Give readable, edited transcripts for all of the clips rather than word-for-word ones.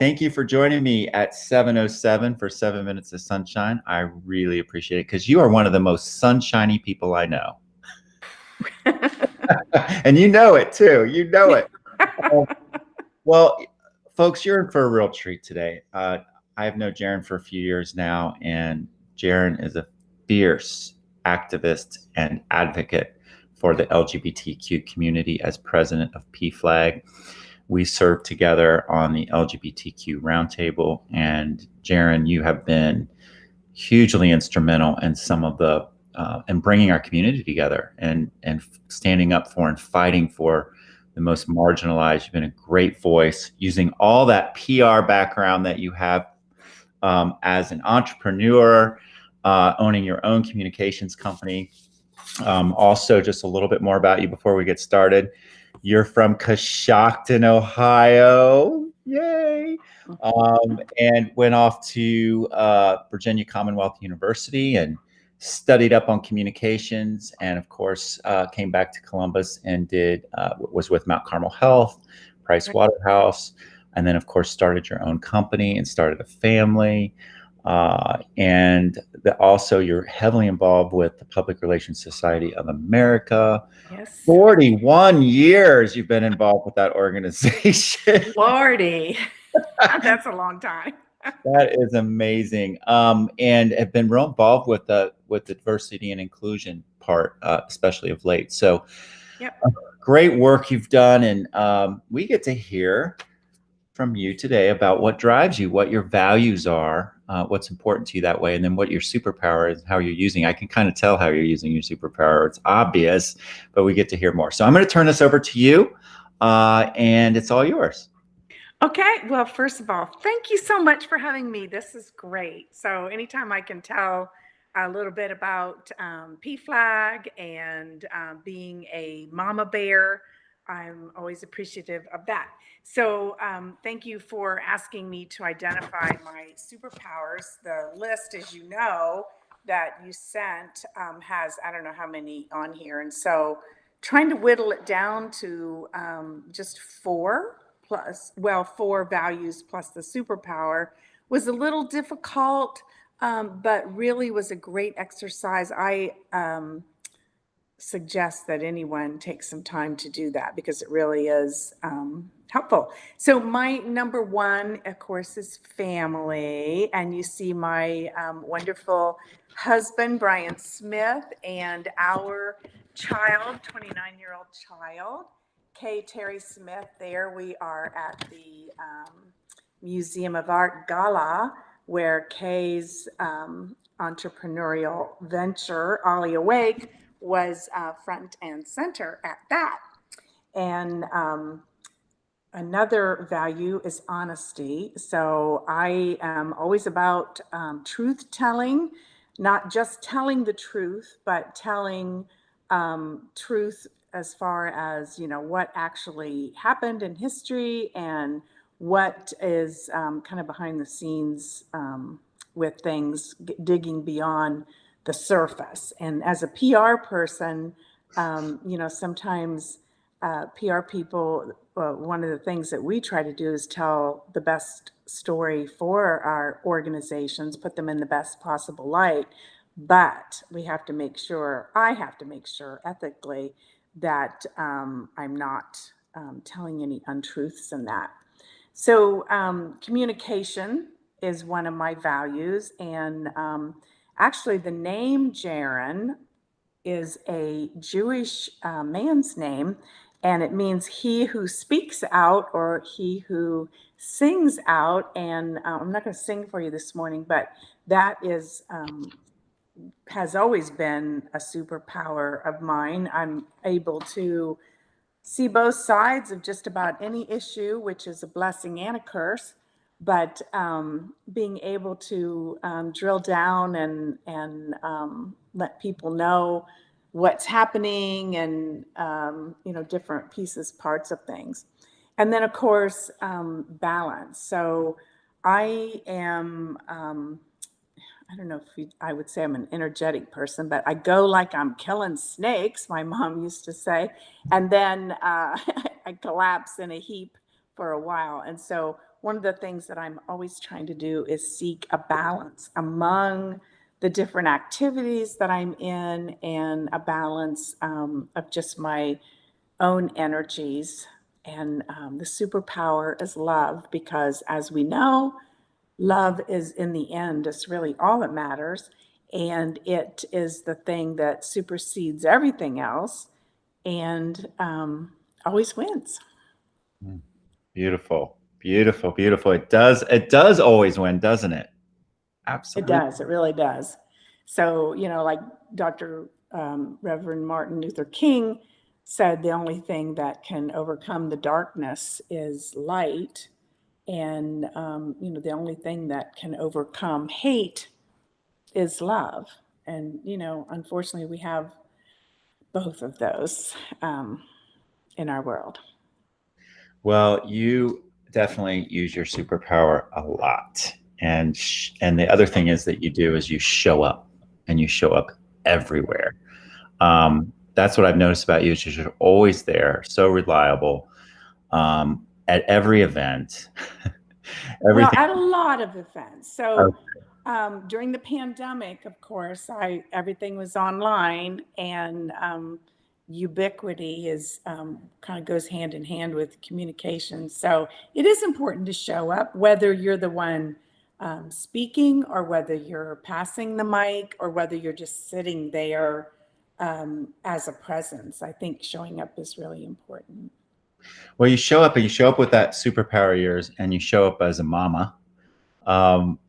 Thank you for joining me at 7:07 for 7 Minutes of Sunshine. I really appreciate it because you are one of the most sunshiny people I know. And you know it too. You know it. Um, well, folks, you're in for a real treat today. I've known Jaron for a few years now, and Jaron is a fierce activist and advocate for the LGBTQ community as president of PFLAG. We served together on the LGBTQ roundtable, and Jaron, you have been hugely instrumental in some of the in bringing our community together and standing up for and fighting for the most marginalized. You've been a great voice using all that PR background that you have as an entrepreneur, owning your own communications company. Also, just a little bit more about you before we get started. You're from Coshocton, Ohio. Yay. And went off to Virginia Commonwealth University and studied up on communications. And of course, came back to Columbus and was with Mount Carmel Health, Price Waterhouse. And then, of course, started your own company and started a family. Also, you're heavily involved with the Public Relations Society of America. Yes. 41 years you've been involved with that organization. Lordy, that's a long time. That is amazing. And have been real involved with the diversity and inclusion part, especially of late. So great work you've done. And we get to hear from you today about what drives you, what your values are, what's important to you that way, and then what your superpower is, how you're using. I can kind of tell how you're using your superpower. It's obvious, but we get to hear more. So I'm going to turn this over to you, and it's all yours. Okay. Well, first of all, thank you so much for having me. This is great. So anytime I can tell a little bit about PFLAG and being a mama bear, I'm always appreciative of that. So thank you for asking me to identify my superpowers. The list, as you know, that you sent has, I don't know how many on here. And so trying to whittle it down to just four values plus the superpower was a little difficult, but really was a great exercise. I suggest that anyone take some time to do that because it really is helpful. So my number one, of course, is family. And you see my wonderful husband, Brian Smith, and our child, 29-year-old child, Kay Terry Smith. There we are at the Museum of Art Gala, where Kay's entrepreneurial venture, Ollie Awake, was front and center at that. And another value is honesty. So I am always about truth telling, not just telling the truth, but telling truth as far as, what actually happened in history and what is kind of behind the scenes with things, digging beyond the surface. And as a PR person, sometimes PR people, one of the things that we try to do is tell the best story for our organizations, put them in the best possible light. But I have to make sure ethically that I'm not telling any untruths in that. So communication is one of my values. And actually, the name Jaron is a Jewish man's name, and it means he who speaks out or he who sings out. And I'm not going to sing for you this morning, but that is has always been a superpower of mine. I'm able to see both sides of just about any issue, which is a blessing and a curse. But being able to drill down and let people know what's happening and, different parts of things. And then, of course, balance. So I am, I don't know if I would say I'm an energetic person, but I go like I'm killing snakes, my mom used to say, and then I collapse in a heap for a while. And so one of the things that I'm always trying to do is seek a balance among the different activities that I'm in, and a balance of just my own energies. And the superpower is love, because as we know, love is in the end, it's really all that matters. And it is the thing that supersedes everything else, and always wins. Mm. Beautiful, beautiful, beautiful. It does always win, doesn't it? It Absolutely. does. It really does. So, like Dr. Reverend Martin Luther King said, the only thing that can overcome the darkness is light. And, the only thing that can overcome hate is love. And, unfortunately, we have both of those in our world. Well, you definitely use your superpower a lot. And the other thing is that you do is you show up, and you show up everywhere. That's what I've noticed about you, is you're always there, so reliable, at every event. Well, Everything. at a lot of events. Oh, So during the pandemic, of course, everything was online, and ubiquity is kind of goes hand in hand with communication. So it is important to show up, whether you're the one speaking, or whether you're passing the mic, or whether you're just sitting there as a presence. I think showing up is really important. well, you show up, and you show up with that superpower of yours, and you show up as a mama.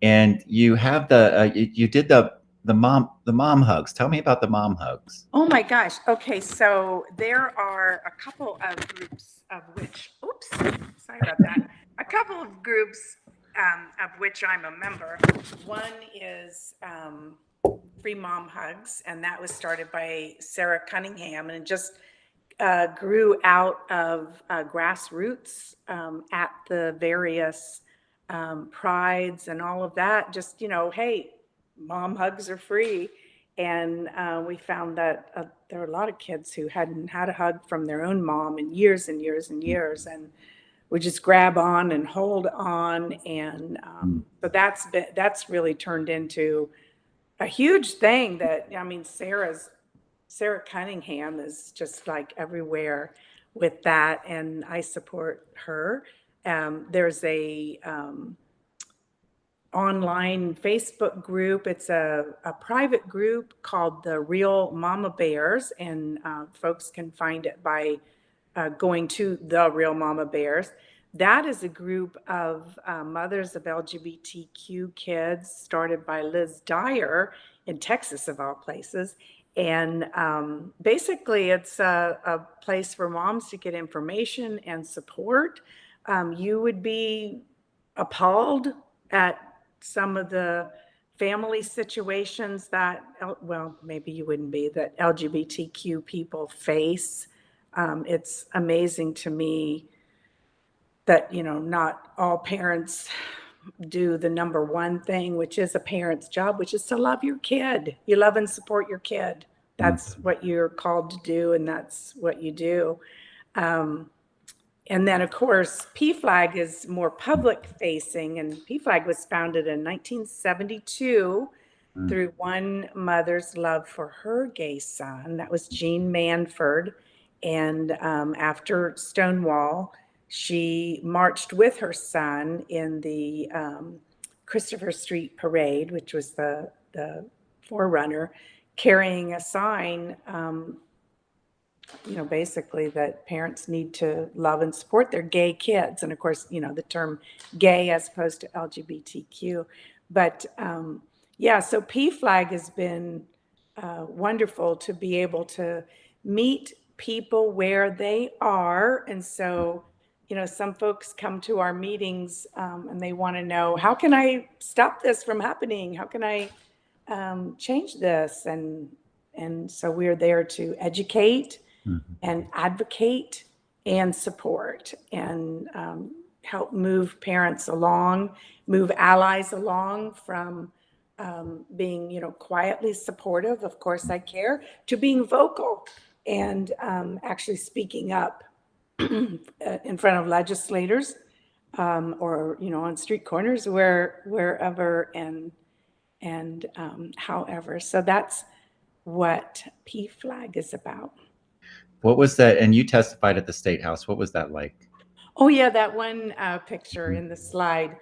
And you have you did the mom hugs. Tell me about the mom hugs. Oh my gosh. Okay, so there are a couple of groups of which, oops, sorry about that. A couple of groups of which I'm a member. One is Free Mom Hugs, and that was started by Sarah Cunningham, and it just grew out of grassroots at the various prides and all of that. Just, hey, mom hugs are free. And we found that there are a lot of kids who hadn't had a hug from their own mom in years and years and years, and would just grab on and hold on. And so that's really turned into a huge thing. That, I mean, Sarah Cunningham is just like everywhere with that, and I support her. There's a online Facebook group. It's a private group called the Real Mama Bears, and folks can find it by going to the Real Mama Bears. That is a group of mothers of LGBTQ kids, started by Liz Dyer in Texas, of all places. And basically, it's a place for moms to get information and support. You would be appalled at some of the family situations that, well, maybe you wouldn't be, that LGBTQ people face. It's amazing to me that, not all parents do the number one thing, which is a parent's job, which is to love your kid. You love and support your kid. That's what you're called to do, and that's what you do. And then, of course, PFLAG is more public facing, and PFLAG was founded in 1972 Mm. through one mother's love for her gay son. That was Jean Manford. And after Stonewall, she marched with her son in the Christopher Street Parade, which was the forerunner, carrying a sign, basically that parents need to love and support their gay kids. And of course, the term gay as opposed to LGBTQ. But yeah, so PFLAG has been wonderful to be able to meet people where they are. And so, some folks come to our meetings and they want to know, how can I stop this from happening? How can I change this? And so we're there to educate and advocate and support, and help move parents along, move allies along from being, quietly supportive, of course I care, to being vocal and actually speaking up in front of legislators or, on street corners, wherever, and however. So that's what PFLAG is about. What was that? And you testified at the State House. What was that like? Oh, yeah, that one picture Mhm. in the slide.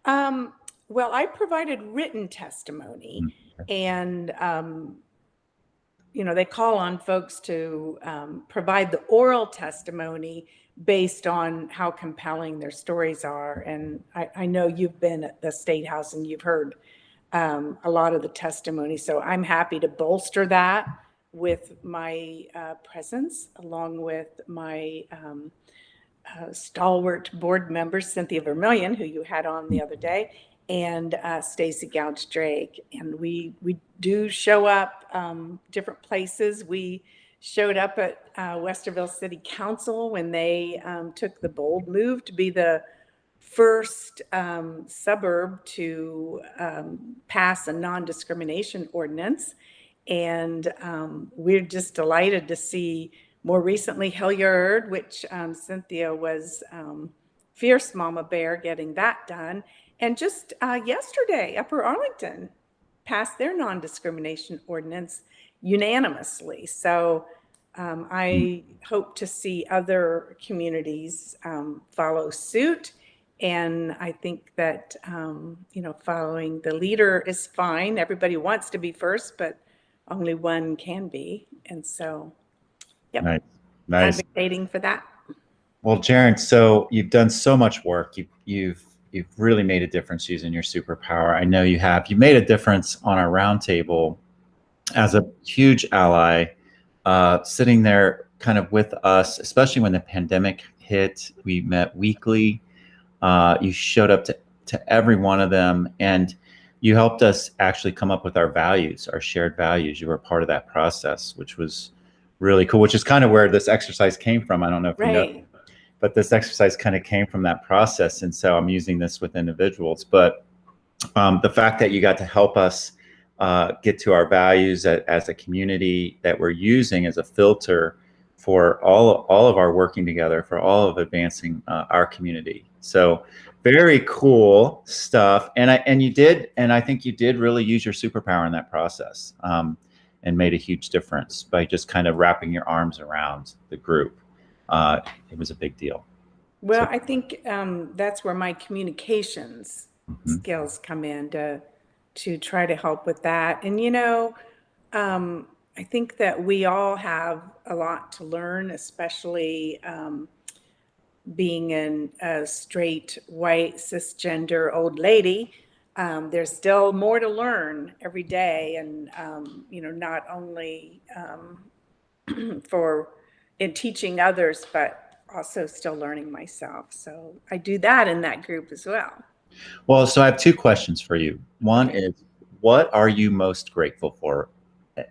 Um, well, I provided written testimony, and they call on folks to provide the oral testimony based on how compelling their stories are. And I know you've been at the State House and you've heard a lot of the testimony. So I'm happy to bolster that with my presence, along with my stalwart board members, Cynthia Vermillion, who you had on the other day, and Stacy Gouch Drake. And we do show up different places. We showed up at Westerville City Council when they took the bold move to be the first suburb to pass a non-discrimination ordinance. And we're just delighted to see more recently Hilliard, which Cynthia was fierce mama bear getting that done. And just yesterday, Upper Arlington passed their non-discrimination ordinance unanimously. So I hope to see other communities follow suit. And I think that, following the leader is fine. Everybody wants to be first, but only one can be. And so, yep, Nice. Nice. advocating for that. Well, Jaron, so you've done so much work. You've really made a difference using your superpower. I know you have. You made a difference on our roundtable as a huge ally, sitting there kind of with us, especially when the pandemic hit. We met weekly. You showed up to every one of them, and you helped us actually come up with our values, our shared values. You were part of that process, which was really cool, which is kind of where this exercise came from. I don't know if you know, Right. but this exercise kind of came from that process. And so I'm using this with individuals. But the fact that you got to help us get to our values as a community that we're using as a filter for all of our working together, for all of advancing our community. So very cool stuff. And you did, and I think you did really use your superpower in that process, and made a huge difference by just kind of wrapping your arms around the group. It was a big deal. Well, So, I think that's where my communications mhm. skills come in to try to help with that. And I think that we all have a lot to learn, especially being a straight, white, cisgender old lady. There's still more to learn every day, and not only for in teaching others, but also still learning myself. So I do that in that group as well. Well, so I have two questions for you. One Okay. is, what are you most grateful for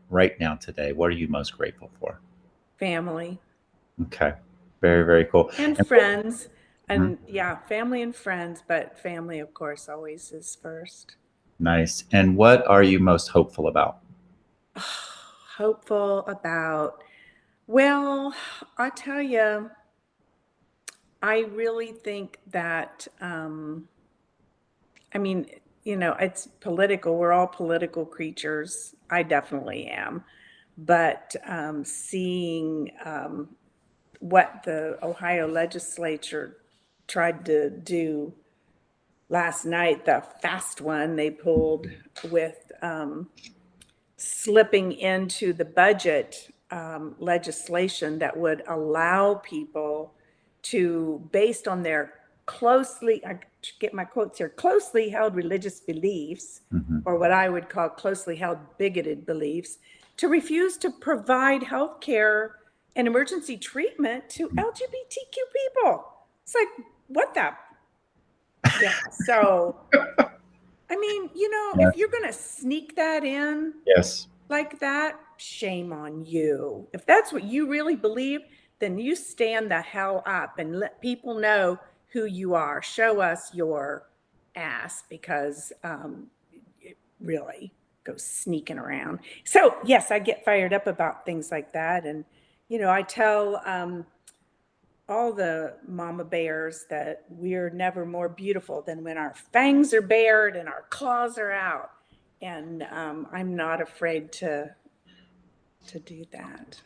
right now today? What are you most grateful for? Family Okay, very, very cool. and And friends. mhm, And yeah, family and friends, but family, of course, always is first. nice. And what are you most hopeful about? Hopeful about, well, I tell you, I really think that, I mean, it's political. We're all political creatures. I definitely am. But seeing what the Ohio legislature tried to do last night, the fast one they pulled with slipping into the budget legislation that would allow people to, based on their closely, I get my quotes here, closely held religious beliefs, Mhm. or what I would call closely held bigoted beliefs, to refuse to provide health care and emergency treatment to LGBTQ people. It's like, what the? Yeah. So, I mean, if Yes. you're going to sneak that in, Yes. like that, shame on you. If that's what you really believe, then you stand the hell up and let people know who you are. Show us your ass, because it really goes sneaking around. So, yes, I get fired up about things like that. And, I tell all the mama bears that we're never more beautiful than when our fangs are bared and our claws are out. And I'm not afraid to do that.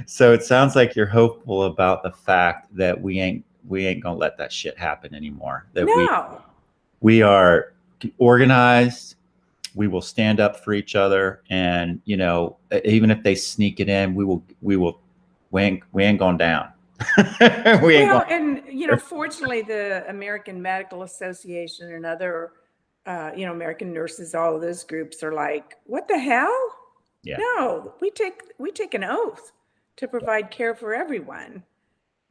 So it sounds like you're hopeful about the fact that we ain't gonna let that shit happen anymore. That No. we are organized. We will stand up for each other, and you know, even if they sneak it in, we ain't going down. We ain't Well, going. and you know, fortunately, the American Medical Association and other, you know, American nurses, all of those groups are like, what the hell? Yeah. No, we take an oath to provide care for everyone.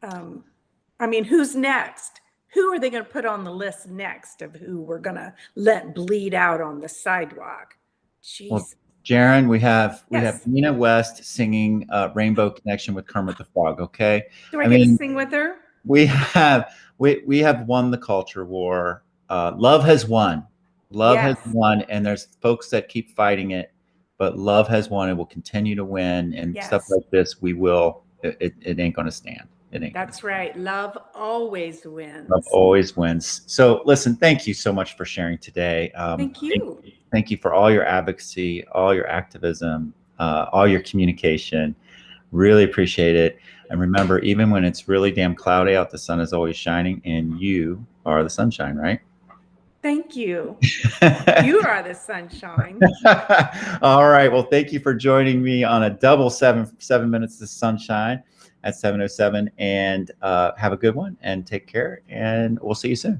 I mean, who's next? Who are they going to put on the list next of who we're going to let bleed out on the sidewalk? Well, Jeez. Jaron, we have Yes. Nina West singing "Rainbow Connection" with Kermit the Frog. Okay, Do I I get to mean, sing with her? we have won the culture war. Love has won. Love has Yes. won, and there's folks that keep fighting it, but love has won and will continue to win. And stuff Yes. like this, we will. It ain't going to stand. It ain't. That's right. Love always Love wins. always wins. So, listen, thank you so much for sharing today. Thank you. Thank you for all your advocacy, all your activism, all your communication. Really appreciate it. And remember, even when it's really damn cloudy out, the sun is always shining, and you are the sunshine, right? Thank you. You are the sunshine. All right. Well, thank you for joining me on a double 7 minutes to sunshine at 7:07. And have a good one and take care. And we'll see you soon.